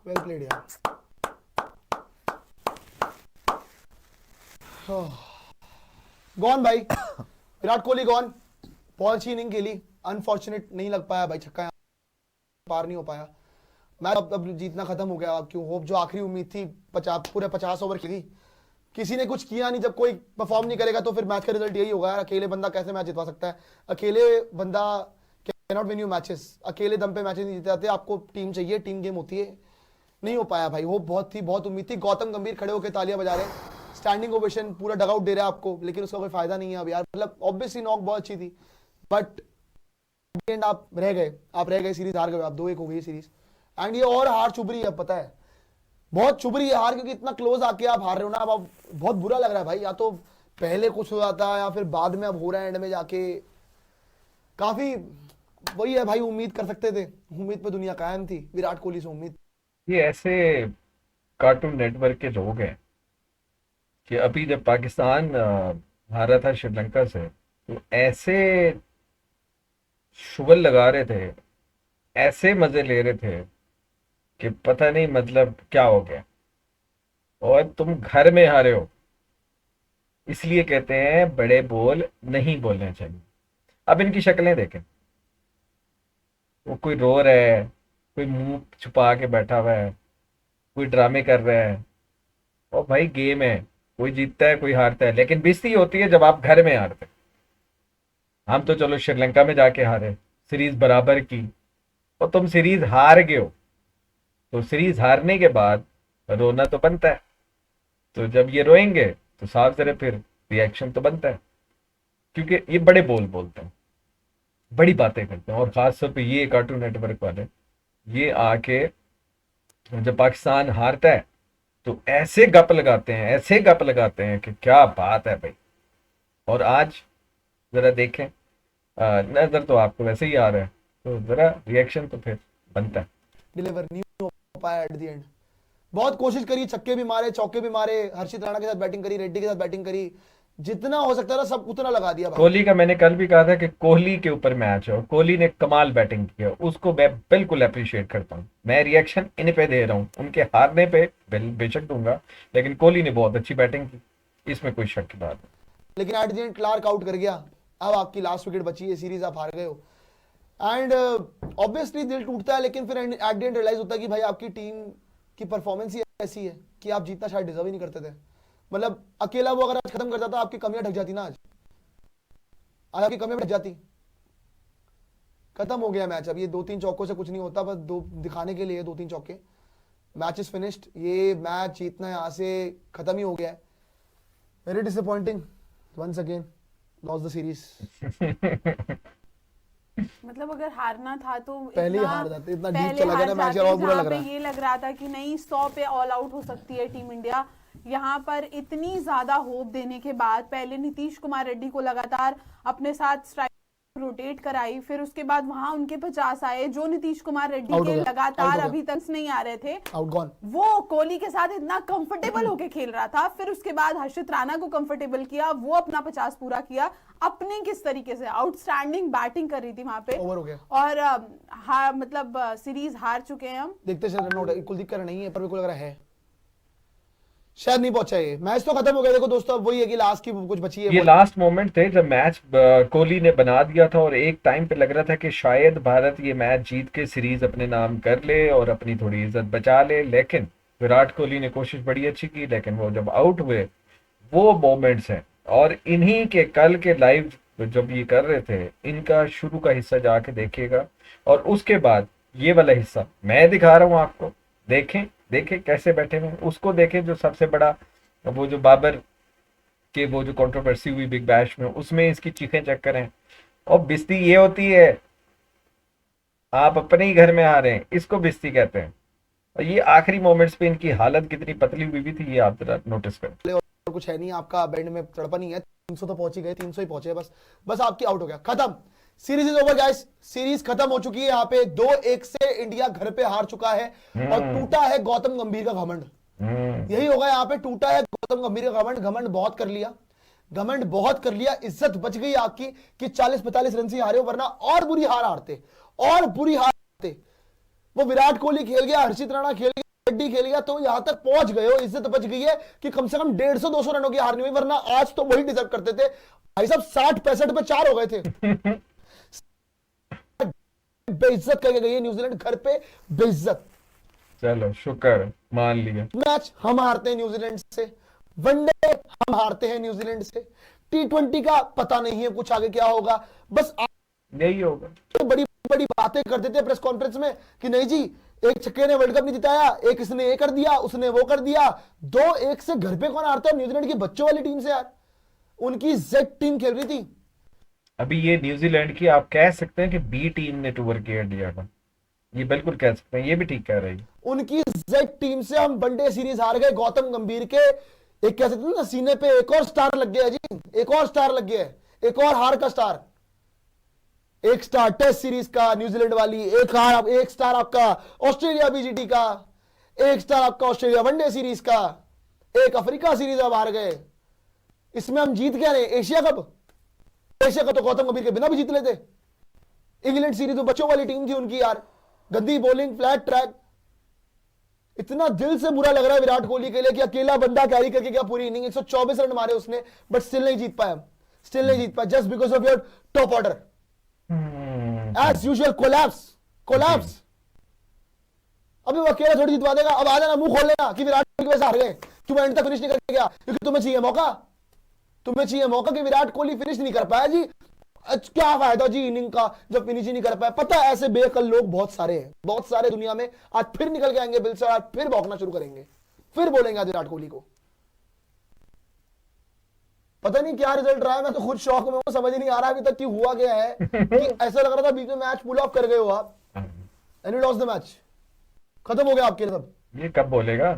Well played यार। Gone भाई, Virat Kohli gone. बहुत अच्छी इनिंग खेली, अनफॉर्चुनेट नहीं लग पाया भाई, छक्का पार नहीं हो पाया। मैच अब जीतना खत्म हो गया। अब क्यों होप, जो आखिरी उम्मीद थी, 50 ओवर खेली, किसी ने कुछ किया नहीं। जब कोई परफॉर्म नहीं करेगा तो फिर मैच का रिजल्ट यही होगा यार। अकेले बंदा कैसे मैच जितवा सकता है? अकेले बंदा can not win you matches. अकेले दम पे मैचेस नहीं जीते जाते, आपको टीम चाहिए, टीम गेम होती है। नहीं हो पाया भाई। होप बहुत थी, बहुत उम्मीद थी। गौतम गंभीर खड़े होकर तालियां बजा रहे हैं, स्टैंडिंग ओवेशन, पूरा डगआउट दे रहा है आपको, लेकिन उसका कोई फायदा नहीं है अब यार। मतलब ऑब्वियसली नॉक बहुत अच्छी थी, बट एंड आप रह गए, सीरीज हार गए आप। 2-1 हो गई सीरीज, एंड ये और हार चुभ रही है, पता है बहुत चुभ रही है हार, क्योंकि इतना क्लोज आके आप हार रहे हो ना। अब बहुत बुरा लग रहा है भाई। या तो पहले कुछ हो जाता है या फिर बाद में अब हो रहा है एंड में जाके। काफी वही है भाई, उम्मीद कर सकते थे, उम्मीद पे दुनिया कायम थी, विराट कोहली से उम्मीद। ये ऐसे कार्टून नेटवर्क के लोग हैं कि अभी जब पाकिस्तान हारा था श्रीलंका से, तो ऐसे शुगल लगा रहे थे, ऐसे मजे ले रहे थे कि पता नहीं मतलब क्या हो गया। और तुम घर में हारे हो, इसलिए कहते हैं बड़े बोल नहीं बोलने चाहिए। अब इनकी शक्लें देखें, वो कोई रो रहा है, कोई मुंह छुपा के बैठा हुआ है, कोई ड्रामे कर रहा है। और भाई गेम है, कोई जीतता है कोई हारता है, लेकिन बेइज्जती होती है जब आप घर में हारते। हम तो चलो श्रीलंका में जाके हारे, सीरीज बराबर की, और तुम सीरीज हार गए हो। तो सीरीज हारने के बाद रोना तो बनता है, तो जब ये रोएंगे तो साफ जरा फिर रिएक्शन तो बनता है। क्योंकि ये बड़े बोल बोलते हैं, बड़ी बातें करते हैं, और खास तौर पे ये कार्टून नेटवर्क वाले, ये आके जब पाकिस्तान हारता है तो ऐसे गप लगाते हैं, ऐसे गप लगाते हैं कि क्या बात है भाई। और आज जरा देखें, नजर तो आपको वैसे ही आ रहा है, तो जरा रिएक्शन तो फिर बनता है। डिलीवर नहीं हो पाया एट द एंड। बहुत कोशिश करी, छक्के भी मारे, चौके भी मारे, हर्षित राणा के साथ बैटिंग करी, रेड्डी के साथ बैटिंग करी, जितना हो सकता था सब उतना लगा दिया भाई। कोहली का मैंने कल भी कहा था कि कोहली के ऊपर मैच है, और कोहली ने कमाल बैटिंग किया, उसको मैं बिल्कुल अप्रिशिएट करता हूँ। मैं रिएक्शन इन पे दे रहा हूँ, उनके हारने पे बेशक दूंगा, लेकिन कोहली ने बहुत अच्छी बैटिंग की, इसमें कोई शक की बात नहीं। लेकिन at the end Clarke out कर गया। अब आपकी लास्ट विकेट बची है, सीरीज आप हार गए हो, एंड ऑब्वियसली दिल टूटता है। लेकिन फिर एट द एंड रियलाइज होता है कि भाई आपकी टीम की परफॉर्मेंस ही ऐसी है कि आप जीतना शायद डिजर्व ही नहीं करते थे। मतलब अकेला वो अगर आज खत्म कर जाता, आपकी कमियां ढक जाती ना। आज आपकी कमियां ढक जाती। खत्म हो गया मैच। अब ये 2-3 चौकों से कुछ नहीं होता, बस दो दिखाने के लिए 2-3 चौके। Match is finished. ये मैच जीतना यहाँ से खत्म ही हो गया है। Very disappointing, once again loss the series. मतलब अगर हारना था तो पहले ही इतना हार जाते, इतना डीप पहले चला गया हार ना मैच, जाते, और बुरा जहाँ लग पे रहा है। ये लग रहा था कि नहीं 100 पे ऑल आउट हो सकती है टीम इंडिया। यहाँ पर इतनी ज्यादा होप देने के बाद पहले नीतीश कुमार रेड्डी को लगातार अपने साथ स्ट्राइक रोटेट कराई, फिर उसके बाद वहां उनके 50 आए, जो नीतीश कुमार रेड्डी आउट हो के गया, आउट लगातार हो अभी गया, तक नहीं आ रहे थे। Out gone. वो कोहली के साथ इतना कंफर्टेबल होके खेल रहा था, फिर उसके बाद हर्षित राणा को कंफर्टेबल किया, वो अपना 50 पूरा किया। अपने किस तरीके से आउटस्टैंडिंग बैटिंग कर रही थी वहां पे। ओवर हो गया। और मतलब सीरीज हार चुके हैं हम। देखते चल रन आउट कुलदीप का नहीं है, पर मेरे को लग रहा है शायद नहीं पहुंचा। ये मैच तो खत्म हो गया। देखो दोस्तों, अब वही है कि लास्ट की कुछ बची है ये वो। लास्ट मोमेंट थे जब मैच कोहली ने बना दिया था, और एक टाइम पे लग रहा था कि शायद भारत ये मैच जीत के सीरीज अपने नाम कर ले और अपनी थोड़ी इज्जत बचा ले, लेकिन विराट कोहली ने कोशिश बड़ी अच्छी की, लेकिन वो जब आउट हुए, वो मोमेंट्स हैं। और इन्हीं के कल के लाइव जब ये कर रहे थे, इनका शुरू का हिस्सा जाके देखिएगा, और उसके बाद ये वाला हिस्सा मैं दिखा रहा हूँ आपको। देखें, देखें कैसे बैठे हुए हैं। उसको देखें जो सबसे बड़ा, वो जो बाबर के वो जो कंट्रोवर्सी हुई बिग बैश में, उसमें इसकी चीखें चेक करें। और बिस्ती ये होती है, आप अपने ही घर में आ रहे हैं, इसको बिस्ती कहते हैं। और ये आखिरी मोमेंट्स पे इनकी हालत कितनी पतली हुई भी थी, ये आप जरा नोटिस करें। और कुछ है नहीं, आपका बैंड में तड़पन ही है। 300 तो पहुंच ही गए, 300 ही पहुंचे बस। बस आपकी आउट हो गया, खत्म। Series is over guys, series खत्म हो चुकी है। यहाँ पे 2-1 से इंडिया घर पे हार चुका है, और टूटा है गौतम गंभीर का घमंड। यही होगा यहाँ पे, टूटा है गौतम गंभीर का घमंड। घमंड बहुत कर लिया, घमंड बहुत कर लिया। इज्जत बच गई आपकी कि 40-45 रन से हारे हो, वरना और बुरी हार हारते, और बुरी हार हारते। वो विराट कोहली खेल गया, हर्षित राणा खेल गया, रेड्डी खेल गया तो यहां तक पहुंच गए हो, इज्जत बच गई है कि कम से कम 150-200 रनों की हार नहीं हुई, वरना आज तो वही डिजर्व करते थे भाई साहब। 60-65 पे 4 हो गए थे। बेइज्जत करके गई है न्यूजीलैंड घर पे, बेइज्जत। चलो शुक्र, मान लिया। मैच हम हारते हैं न्यूजीलैंड से, वनडे हम हारते हैं न्यूजीलैंड से, T20 का पता नहीं है कुछ आगे क्या होगा। बस यही होगा। तो बड़ी बड़ी बातें करते थे प्रेस कॉन्फ्रेंस में कि नहीं जी एक छक्के ने वर्ल्ड कप नहीं जिताया, एक इसने ये कर दिया, उसने वो कर दिया। 2-1 से घर पे कौन हारता है? न्यूजीलैंड की बच्चों वाली टीम से यार, उनकी जेड टीम खेल रही थी। अभी ये न्यूजीलैंड की आप कह सकते हैं कि बी टीम ने टूर किया दिया था, ये बिल्कुल कह सकते हैं, ये भी ठीक कह रही है। उनकी जेड टीम से हम वनडे सीरीज हार गए। गौतम गंभीर के एक कह सकते हैं ना सीने पे एक और स्टार लग गया है जी, एक और स्टार लग गया है, एक और हार का स्टार। एक स्टार टेस्ट सीरीज का न्यूजीलैंड वाली, एक स्टार आपका ऑस्ट्रेलिया बीजीटी का, एक स्टार आपका ऑस्ट्रेलिया वनडे सीरीज का, एक अफ्रीका सीरीज अब हार गए। इसमें हम जीत क्या रहे? Asia cup. एशिया कप तो गौतम गंभीर के बिना भी जीत लेते। इंग्लैंड सीरीज तो बच्चों वाली टीम थी उनकी यार, गंदी बॉलिंग, फ्लैट ट्रैक। इतना दिल से बुरा लग रहा है विराट कोहली के लिए कि अकेला बंदा कैरी करके क्या पूरी इनिंग 124 रन मारे उसने, बट स्टिल नहीं जीत पाया, स्टिल नहीं जीत पाया, just because of your top order. As usual collapse. अभी वो अकेला थोड़ी जितवा देगा। अब आ जाना मुंह खोल लेना कि विराट कोहली की वजह से हार गए, तुम एंड तक फिनिश नहीं करके गया, क्योंकि तुम्हें चाहिए मौका कि विराट कोहली फिनिश नहीं कर पाया जी। क्या फायदा जी इनिंग का जब फिनिश ही नहीं कर पाया। पता है ऐसे बेअक्ल लोग बहुत सारे हैं, बहुत सारे दुनिया में। आज फिर निकल के आएंगे बिल से, आज फिर भौंकना शुरू करेंगे, फिर बोलेंगे आज विराट कोहली को। पता नहीं क्या रिजल्ट रहा है, मैं तो खुद शौक में हूं, समझ ही नहीं आ रहा अभी तक कि हुआ क्या है। कि ऐसा लग रहा था बीच में मैच पुल ऑफ कर गए हो आप, and you lost the match, खत्म हो गया आपके लिए सब। ये कब बोलेगा?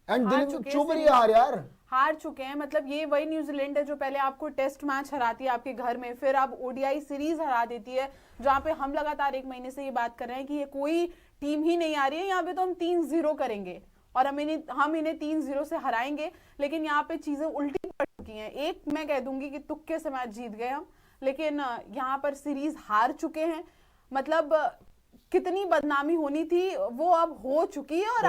एंड दिल चुप रही यार, हार चुके हैं। मतलब ये वही न्यूजीलैंड है जो पहले आपको टेस्ट मैच हराती है आपके घर में, फिर आप ओडीआई सीरीज हरा देती है, जहां पे हम लगातार 1 महीने से ये बात कर रहे हैं कि ये कोई टीम ही नहीं आ रही है, यहाँ पे तो हम 3-0 करेंगे और हम इन्हें 3-0 से हराएंगे। लेकिन यहाँ पे चीजें उल्टी पड़ चुकी हैं। एक मैं कह दूंगी कि तुक्के से मैच जीत गए हम, लेकिन यहाँ पर सीरीज हार चुके हैं। मतलब कितनी बदनामी होनी थी वो अब हो चुकी है, और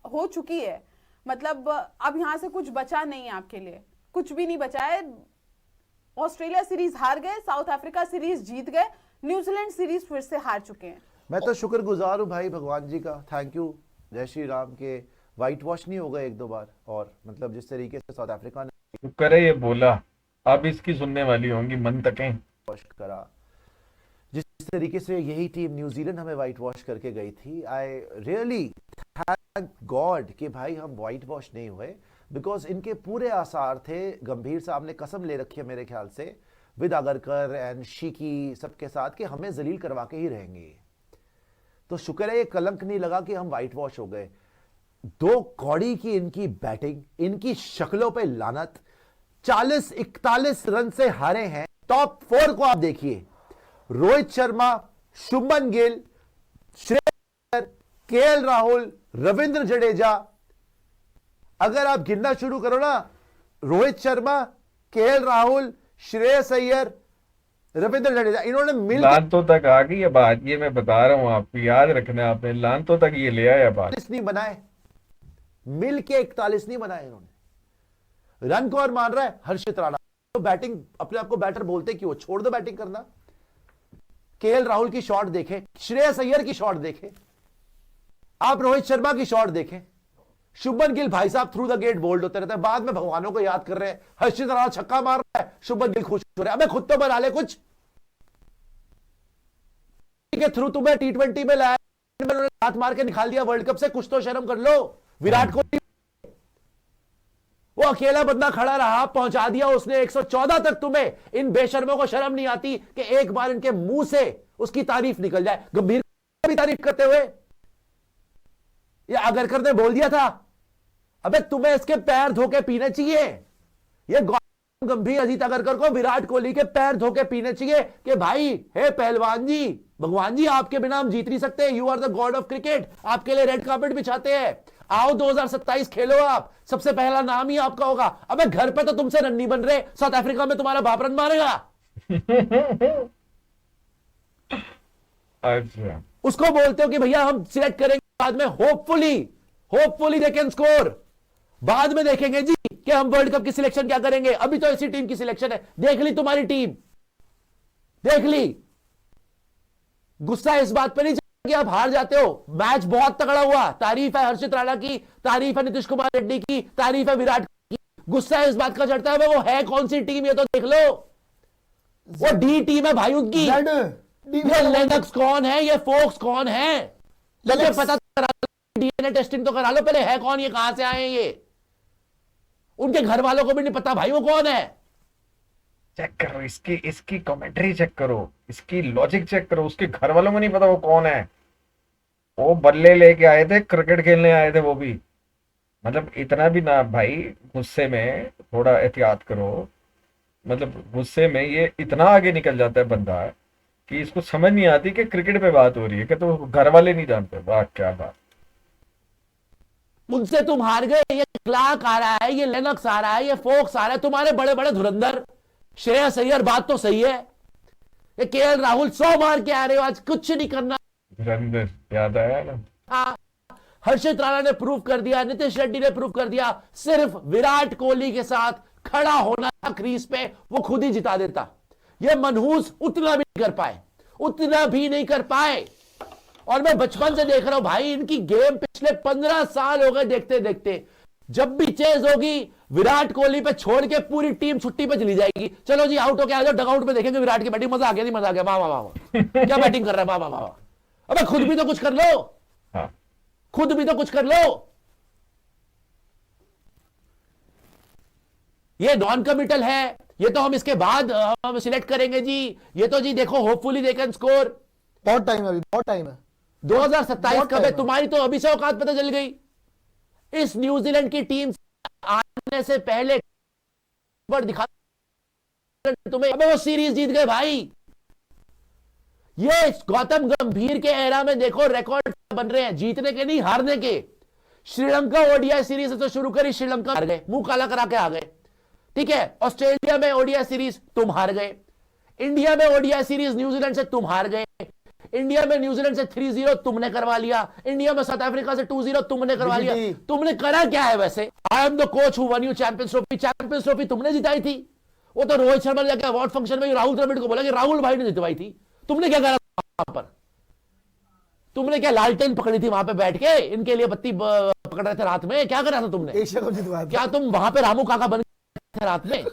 हो चुकी है। मतलब अब यहां से कुछ बचा नहीं है आपके लिए, कुछ भी नहीं बचा है। ऑस्ट्रेलिया सीरीज हार गए, साउथ अफ्रीका सीरीज जीत गए, न्यूजीलैंड सीरीज फिर से हार चुके हैं। मैं तो शुक्रगुजार हूं भाई भगवान जी का, थैंक यू जय श्री राम के व्हाइट वॉश नहीं हो गए 1-2 बार। और मतलब जिस तरीके से साउथ अफ्रीका ने शुक्र है ये बोला, अब इसकी सुनने वाली होंगी मन तकें। वॉश करा, जिस तरीके से यही टीम न्यूजीलैंड हमें व्हाइट वॉश करके गई थी, आई रियली थैंक गॉड कि भाई हम व्हाइट वॉश नहीं हुए, बिकॉज इनके पूरे आसार थे। गंभीर साहब ने कसम ले रखी है मेरे ख्याल से विद आगरकर एंड शीकी सबके साथ कि हमें जलील करवा के ही रहेंगे। तो शुक्र है ये कलंक नहीं लगा कि हम व्हाइट वॉश हो गए। 2 कौड़ी की इनकी बैटिंग, इनकी शक्लों पे लानत। 40-41 रन से हारे हैं। टॉप 4 को आप देखिए, रोहित शर्मा, शुभमन गिल, श्रेयस अय्यर, केएल राहुल, रविंद्र जडेजा। अगर आप गिनना शुरू करो ना, रोहित शर्मा, केएल राहुल, श्रेयस अय्यर, रविंद्र जडेजा, इन्होंने मिल लानतों तक आ गई ये बात, ये मैं बता रहा हूं आपको, याद रखना आपने, लानतों तक ये ले आया बात। 41 नहीं बनाए, मिल के 41 नहीं बनाए इन्होंने। रन कौन मान रहा है? हर्षित राणा। तो बैटिंग, अपने आप को बैटर बोलते क्यों? छोड़ दो बैटिंग करना। केएल राहुल की शॉट देखें, श्रेयस अय्यर की शॉट देखें, आप रोहित शर्मा की शॉट देखें, शुभमन गिल भाई साहब थ्रू द गेट बोल्ड होते रहते हैं, बाद में भगवानों को याद कर रहे हैं। हर्षित राणा छक्का मार रहा है, शुभमन गिल खुश हो रहे हैं। अबे खुद तो बना ले कुछ के थ्रू, तुम्हें T20 में लाया, हाथ मार के निकाल दिया वर्ल्ड कप से, कुछ तो शर्म कर लो। विराट कोहली वो अकेला बंदा खड़ा रहा, पहुंचा दिया उसने 114 तक। तुम्हें इन बेशर्मों को शर्म नहीं आती कि एक बार इनके मुंह से उसकी तारीफ निकल जाए? गंभीर भी तारीफ करते हुए या आगरकर ने बोल दिया था, अबे तुम्हें इसके पैर धो के पीने चाहिए। ये गौतम गंभीर, अजीत आगरकर को विराट कोहली के पैर धो के पीने चाहिए कि भाई हे पहलवान जी, भगवान जी, आपके बिना हम जीत नहीं सकते। You are the god of cricket. आपके लिए रेड कार्पेट बिछाते हैं, आओ 2027 खेलो। आप सबसे पहला नाम ही आपका होगा। अबे घर पे तो तुमसे रन नहीं बन रहे, साउथ अफ्रीका में तुम्हारा बाप रन मारेगा। अच्छा, उसको बोलते हो कि भैया हम सिलेक्ट करेंगे बाद में, hopefully hopefully they can score. बाद में देखेंगे जी कि हम वर्ल्ड कप की सिलेक्शन क्या करेंगे, अभी तो ऐसी टीम की सिलेक्शन है। देख ली तुम्हारी टीम, देख ली। गुस्सा इस बात पर नहीं कि आप हार जाते हो, मैच बहुत तगड़ा हुआ, तारीफ है हर्षित राणा की, तारीफ है नीतीश कुमार रेड्डी की, तारीफ है विराट की। गुस्सा इस बात का चढ़ता है वो है कौन सी टीम, ये तो देख लो। वो डी टीम है भाई उनकी। ये लेनक्स कौन है, ये फोक्स कौन है, मुझे पता करा, डीएनए टेस्टिंग तो करा लो पहले, है कौन, ये कहां से आए हैं ये। उनके घर वालों को भी नहीं पता भाई वो कौन है। चेक करो इसकी इसकी कमेंट्री चेक करो, इसकी लॉजिक चेक करो, उसके घर वालों को नहीं पता वो कौन है। वो बल्ले लेके आए थे, क्रिकेट खेलने आए थे वो भी। मतलब इतना भी ना भाई, गुस्से में थोड़ा एहतियात करो। मतलब गुस्से में ये इतना आगे निकल जाता है बंदा कि इसको समझ नहीं आती कि क्रिकेट पे बात हो रही है, कि तो घर वाले नहीं जानते। वाह क्या बात। मुझसे तुम हार गए, ये क्लार्क आ रहा है, ये लेनक्स आ रहा है, ये फोक्स आ रहा है, तुम्हारे बड़े बड़े धुरंधर। श्रेयस अय्यर बात तो सही है, ये केएल राहुल 100 मार के आ रहे हो, आज कुछ नहीं करना। धुरंधर याद आया ना। हर्षित राणा ने प्रूव कर दिया, नीतीश रेड्डी ने प्रूव कर दिया, सिर्फ विराट कोहली के साथ खड़ा होना क्रीज पे, वो खुद ही जिता देता। ये मनहूस उतना भी नहीं कर पाए, उतना भी नहीं कर पाए। और मैं बचपन से देख रहा हूं भाई इनकी गेम, पिछले 15 साल हो गए देखते देखते। जब भी चेज होगी विराट कोहली पे छोड़ के पूरी टीम छुट्टी पे चली जाएगी। चलो जी आउट होके आ जाओ, डगआउट पे देखेंगे विराट की बैटिंग, मजा आ गया नहीं, मजा आ गया, वाह वाह वाह क्या बैटिंग कर रहा है, वाह वाह वाह। अबे खुद भी तो कुछ कर लो, हाँ। खुद भी तो कुछ कर लो। ये नॉन कमिटल है, ये तो हम इसके बाद हम सिलेक्ट करेंगे जी। ये तो जी देखो होपफुली दे कैन स्कोर। बहुत टाइम है अभी, बहुत टाइम है। 2027 कब है, है। तुम्हारी तो अभी से औकात पता चल गई। इस न्यूजीलैंड की टीम आने से पहले पर दिखा तुम्हें, अबे वो सीरीज जीत गए भाई। ये गौतम गंभीर के एरा में देखो रिकॉर्ड बन रहे हैं, जीतने के नहीं हारने के। श्रीलंका ओडीआई सीरीज से शुरू करी, श्रीलंका हार गए, मुंह काला करा के आ गए, ठीक है। ऑस्ट्रेलिया में ओडीआई सीरीज तुम हार गए, इंडिया में ओडीआई सीरीज न्यूजीलैंड से तुम हार गए, इंडिया में न्यूजीलैंड से 3-0 तुमने करवा लिया, इंडिया में साउथ अफ्रीका से 2-0 तुमने करवा लिया। तुमने करा क्या है वैसे? I am the coach who one you champions trophy. Champions trophy तुमने जिताई थी। वो तो रोहित शर्मा ने जाकर अवार्ड फंक्शन में राहुल द्रविड़ को बोला कि राहुल भाई ने जितवाई थी। तुमने क्या करा वहां पर? तुमने क्या लालटेन पकड़ी थी वहां पे बैठ के, इनके लिए बत्ती पकड़ रहे थे रात में? क्या करा था तुमने? एशिया कप जितवाया था। क्या तुम वहां पे रामू काका बन थे रात में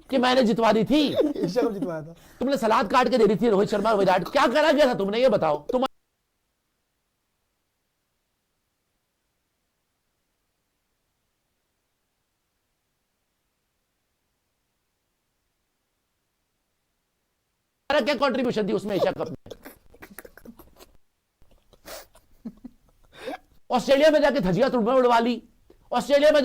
कि मैंने जितवा दी थी? एशिया कप जितवाया था। तुमने सलाद काट के दे दी थी रोहित शर्मा और विराट। क्या करा गया था तुमने, ये बताओ। तुम क्या कंट्रीब्यूशन थी उसमें एशिया कप में? ऑस्ट्रेलिया में जाके धजिया तुमने उड़वा ली, ऑस्ट्रेलिया में